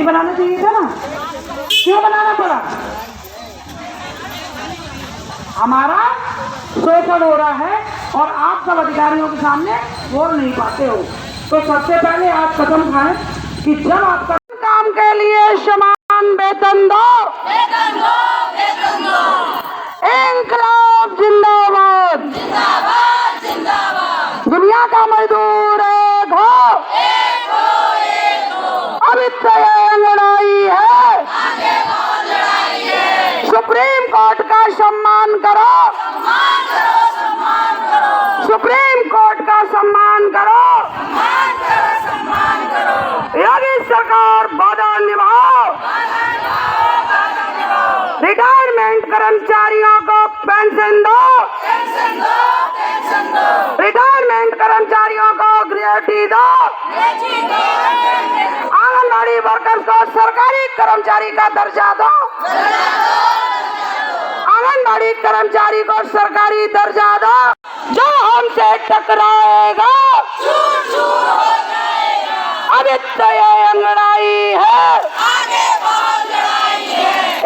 नहीं बनाना चाहिए था ना, क्यों बनाना पड़ा? हमारा शोषण हो रहा है और आप सब अधिकारियों के सामने बोल नहीं पाते हो। तो सबसे पहले आप कदम खाएं कि जब आपका काम के लिए समान वेतन दो, इंकलाब जिंदाबाद, दुनिया का मजदूर एक हो, अभी तो ये लड़ाई है, सुप्रीम कोर्ट का सम्मान करो, सुप्रीम कोर्ट का सम्मान करो, योगी सरकार वादा निभाओ, रिटायरमेंट कर्मचारियों को पेंशन दो, रिटायरमेंट कर्मचारियों को ग्रेच्युटी दो, आंगनबाड़ी वर्कर्स को सरकारी कर्मचारी का दर्जा दो, आंगनबाड़ी कर्मचारी को सरकारी दर्जा दो। जो हमसे टकराएगा अभी तो ये लड़ाई है,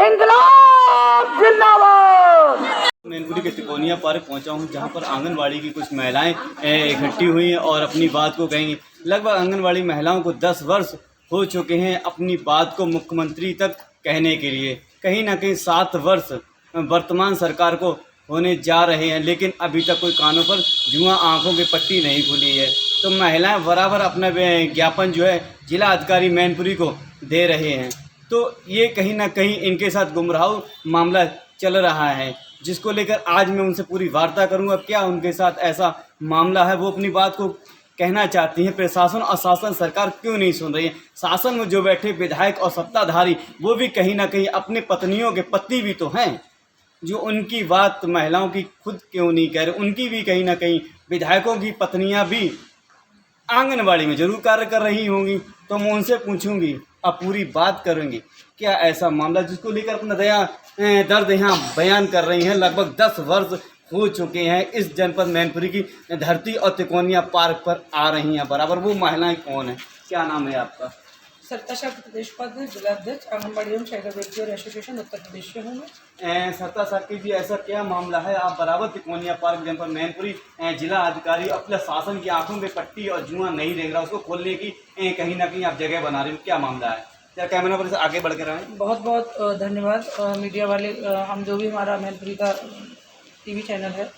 इंकलाब जिंदाबाद। मैनपुरी के तिकोनिया पार्क पहुंचा हूं, जहां पर आंगनवाड़ी की कुछ महिलाएं इकट्ठी हुई हैं और अपनी बात को कहेंगी। लगभग आंगनवाड़ी महिलाओं को 10 वर्ष हो चुके हैं अपनी बात को मुख्यमंत्री तक कहने के लिए। कहीं ना कहीं 7 वर्ष वर्तमान सरकार को होने जा रहे हैं, लेकिन अभी तक कोई कानों पर जुआ आंखों की पट्टी नहीं खुली है। तो महिलाएं बराबर अपना ज्ञापन जो है जिला अधिकारी मैनपुरी को दे रहे हैं। तो ये कहीं ना कहीं इनके साथ गुमराह मामला चल रहा है, जिसको लेकर आज मैं उनसे पूरी वार्ता करूंगा। क्या उनके साथ ऐसा मामला है, वो अपनी बात को कहना चाहती हैं। प्रशासन और शासन सरकार क्यों नहीं सुन रही है? शासन में जो बैठे विधायक और सत्ताधारी वो भी कहीं ना कहीं अपने पत्नियों के पति भी तो हैं, जो उनकी बात महिलाओं की खुद क्यों नहीं कह रहे? उनकी भी कहीं ना कहीं विधायकों की पत्नियां भी आंगनबाड़ी में जरूर कार्य कर रही होंगी। तो मैं उनसे पूछूंगी, अब पूरी बात करेंगे क्या ऐसा मामला जिसको लेकर अपना दर्द यहाँ बयान कर रही हैं। लगभग 10 वर्ष हो चुके हैं इस जनपद मैनपुरी की धरती और तिकोनिया पार्क पर आ रही हैं बराबर। वो महिलाएं कौन है, क्या नाम है आपका? सत्ता प्रदेश पद जिलाध्यक्ष आंगनबाड़ी एवं child welfare association Uttar Pradesh से हूँ मैं। सत्ता साकी जी, ऐसा क्या मामला है, आप बराबर तिकोनिया पार्क जनपद मैनपुरी जिला अधिकारी अपने शासन की आंखों में पट्टी और जुआ नहीं देख रहा, उसको खोलने की कहीं ना कहीं आप जगह बना रहे हो, क्या मामला है? क्या कैमरा पर से आगे बढ़ कर आए? बहुत बहुत धन्यवाद मीडिया वाले, हम जो भी हमारा मैनपुरी का टीवी चैनल है,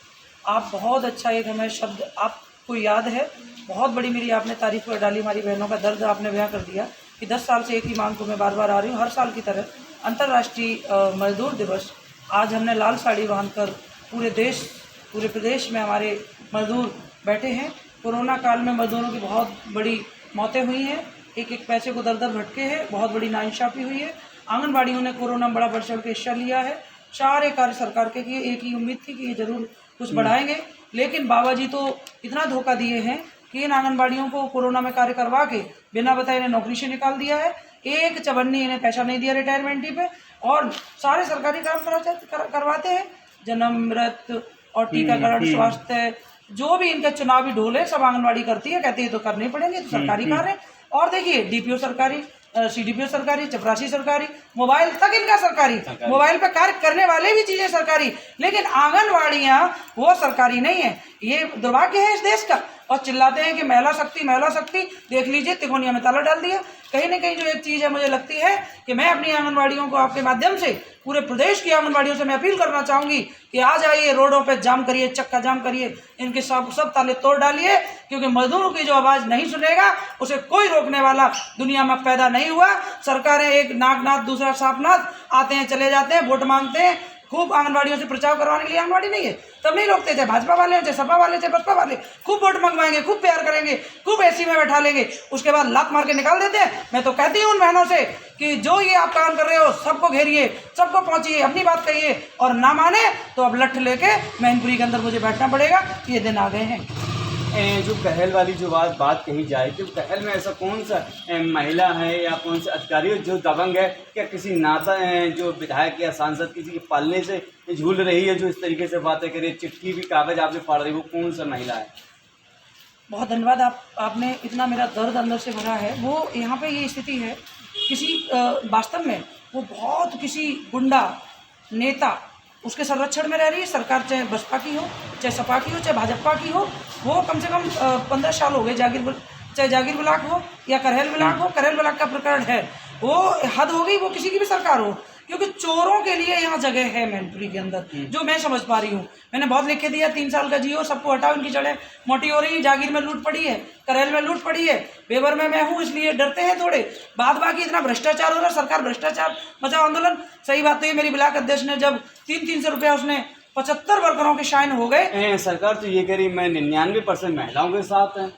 आप बहुत अच्छा एक हमें शब्द आपको याद है, बहुत बड़ी मेरी आपने तारीफ कर डाली, हमारी बहनों का दर्द आपने बयां कर दिया कि 10 साल से एक ही मांग को मैं बार बार आ रही हूँ। हर साल की तरह अंतर्राष्ट्रीय मजदूर दिवस आज हमने लाल साड़ी बांधकर पूरे प्रदेश में हमारे मजदूर बैठे हैं। कोरोना काल में मजदूरों की बहुत बड़ी मौतें हुई हैं, एक एक पैसे को दर भटके हैं, बहुत बड़ी नाइंसाफ़ी हुई है। आंगनबाड़ियों ने कोरोना में बड़ा बढ़ चढ़ के हिस्सा लिया है। सारे कार्य सरकार के किए, एक ही उम्मीद थी कि ये जरूर कुछ बढ़ाएंगे, लेकिन बाबा जी तो इतना धोखा दिए हैं कि इन आंगनबाड़ियों को कोरोना में कार्य करवा के बिना बताए इन्हें नौकरी से निकाल दिया है। एक चवन्नी इन्हें पैसा नहीं दिया रिटायरमेंट पे, और सारे सरकारी काम करवाते हैं, जन्म मृत और टीकाकरण, स्वास्थ्य, जो भी इनके चुनावी ढोल है सब आंगनबाड़ी करती है, कहती है तो करने पड़ेंगे, तो सरकारी कार्य। और देखिए डीपीओ सरकारी, सीडीपीओ सरकारी, चपरासी सरकारी, मोबाइल तक इनका सरकारी, मोबाइल पे कार्य करने वाले भी चीजें सरकारी, लेकिन आंगनवाड़ियां वो सरकारी नहीं है। ये दुर्भाग्य है इस देश का। और चिल्लाते हैं कि महिला शक्ति, महिला शक्ति, देख लीजिए तिकोनिया में ताला डाल दिया। कहीं ना कहीं जो एक चीज़ है, मुझे लगती है कि मैं अपनी आंगनबाड़ियों को आपके माध्यम से पूरे प्रदेश की आंगनबाड़ियों से मैं अपील करना चाहूँगी कि आ जाइए, रोडों पे जाम करिए, चक्का जाम करिए, इनके सब ताले तोड़ डालिए, क्योंकि मजदूरों की जो आवाज़ नहीं सुनेगा उसे कोई रोकने वाला दुनिया में पैदा नहीं हुआ। सरकारें एक नागनाथ दूसरा सापनाथ, आते हैं चले जाते हैं, वोट मांगते हैं, खूब आंगनबाड़ियों से प्रचार करवाने के लिए आंगनबाड़ी नहीं है तब नहीं रोकते थे। भाजपा वाले हो, चाहे सपा वाले, चाहे बसपा वाले, खूब वोट मंगवाएंगे, खूब प्यार करेंगे, खूब एसी में बैठा लेंगे, उसके बाद लात मार के निकाल देते हैं। मैं तो कहती हूँ उन बहनों से कि जो ये आप काम कर रहे हो सबको घेरिए, सबको पहुँचिए, अपनी बात कहिए, और ना माने तो अब लठ लेके मैनपुरी के अंदर मुझे बैठना पड़ेगा। ये दिन आ गए हैं। जो पहल वाली जो बात कही जाए कि पहल में ऐसा कौन सा महिला है या कौन से अधिकारी जो दबंग है, क्या किसी नाता जो विधायक या सांसद किसी के पालने से झूल रही है, जो इस तरीके से बातें करे, चिट्ठी भी कागज आपने फाड़ रही, वो कौन सा महिला है? बहुत धन्यवाद, आपने इतना मेरा दर्द अंदर से भरा है। वो यहाँ पे ये स्थिति है किसी वास्तव में वो बहुत किसी गुंडा नेता उसके संरक्षण में रह रही है सरकार, चाहे बसपा की हो, चाहे सपा की हो, चाहे भाजपा की हो। वो कम से कम 15 साल हो गए, चाहे जागीर ब्लॉक हो या करहेल ब्लॉक हो, करहेल ब्लॉक का प्रकरण है, वो हद हो गई, वो किसी की भी सरकार हो, क्योंकि चोरों के लिए यहाँ जगह है मैनपुरी के अंदर, जो मैं समझ पा रही हूँ। मैंने बहुत लिख के दिया 3 साल का जियो, सबको हटाओ, इनकी जड़ें मोटी हो रही है। जागीर में लूट पड़ी है, करहेल में लूट पड़ी है, बेवर में मैं हूँ, इसलिए डरते हैं थोड़े। बाद बाकी इतना भ्रष्टाचार हो रहा है, सरकार भ्रष्टाचार बचाओ आंदोलन। सही बात तो ये, मेरी ब्लॉक अध्यक्ष ने जब 300 रुपया उसने 75 वर्करों के शाइन हो गए। सरकार तो ये कह रही मैं 99% महिलाओं के साथ है।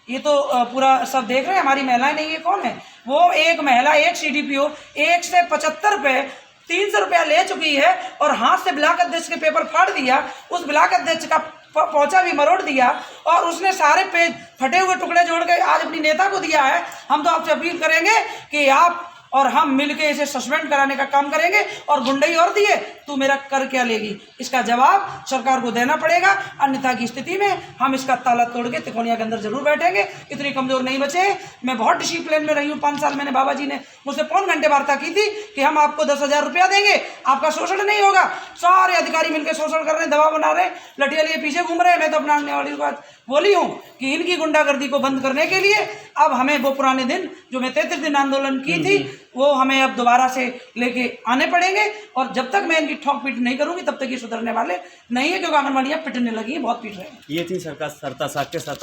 ये तो पूरा सब देख रहे हैं, हमारी महिलाएं नहीं है, कौन है वो? एक महिला, एक CDPO 1 से 75 पे 300 रुपया ले चुकी है और हाथ से ब्लॉक अध्यक्ष के पेपर फाड़ दिया, उस ब्लॉक अध्यक्ष का पहुंचा भी मरोड़ दिया और उसने सारे पेज फटे हुए टुकड़े जोड़ के आज अपनी नेता को दिया है। हम तो आपसे अपील करेंगे कि आप और हम मिलके इसे सस्पेंड कराने का काम करेंगे। और गुंडई और दिए, तू मेरा कर क्या लेगी, इसका जवाब सरकार को देना पड़ेगा, अन्यथा की स्थिति में हम इसका ताला तोड़ के तिकोनिया के अंदर जरूर बैठेंगे। इतनी कमजोर नहीं बचे। मैं बहुत डिसिप्लिन में रही हूँ 5 साल। मैंने बाबा जी ने मुझसे 5 घंटे वार्ता की थी कि हम आपको 10,000 रुपया देंगे, आपका शोषण नहीं होगा। सारे अधिकारी मिलकर शोषण कर रहे हैं, दबाव बना रहे हैं, लठिया लिए पीछे घूम रहे हैं। मैं तो अपना आने वाली बात बोली हूँ कि इनकी गुंडागर्दी को बंद करने के लिए अब हमें वो पुराने दिन जो मैं 33 दिन आंदोलन की थी, वो हमें अब दोबारा से लेके आने पड़ेंगे। और जब तक मैं इनकी ठोक पीट नहीं करूंगी तब तक ये सुधरने वाले नहीं है, क्योंकि आंगनबाड़ियाँ पिटने लगी हैं, बहुत पीट रहे हैं। ये थी सरकार सरता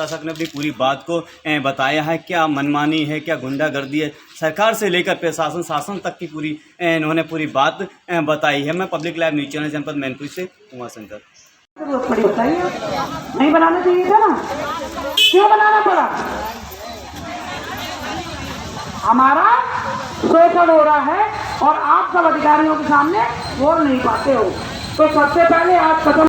साहब ने अपनी पूरी बात को बताया है, क्या मनमानी है, क्या गुंडागर्दी है, सरकार से लेकर प्रशासन शासन तक की पूरी इन्होंने पूरी बात बताई है। मैं पब्लिक लाइव न्यूज चैनल जनपद मैनपुरी से उमा शंकर। जरूरत पड़ी बताइए, नहीं बनाना चाहिए था ना, क्यों बनाना पड़ा? हमारा शोषण हो रहा है और आप सब अधिकारियों के सामने बोल नहीं पाते हो, तो सबसे पहले आप कदम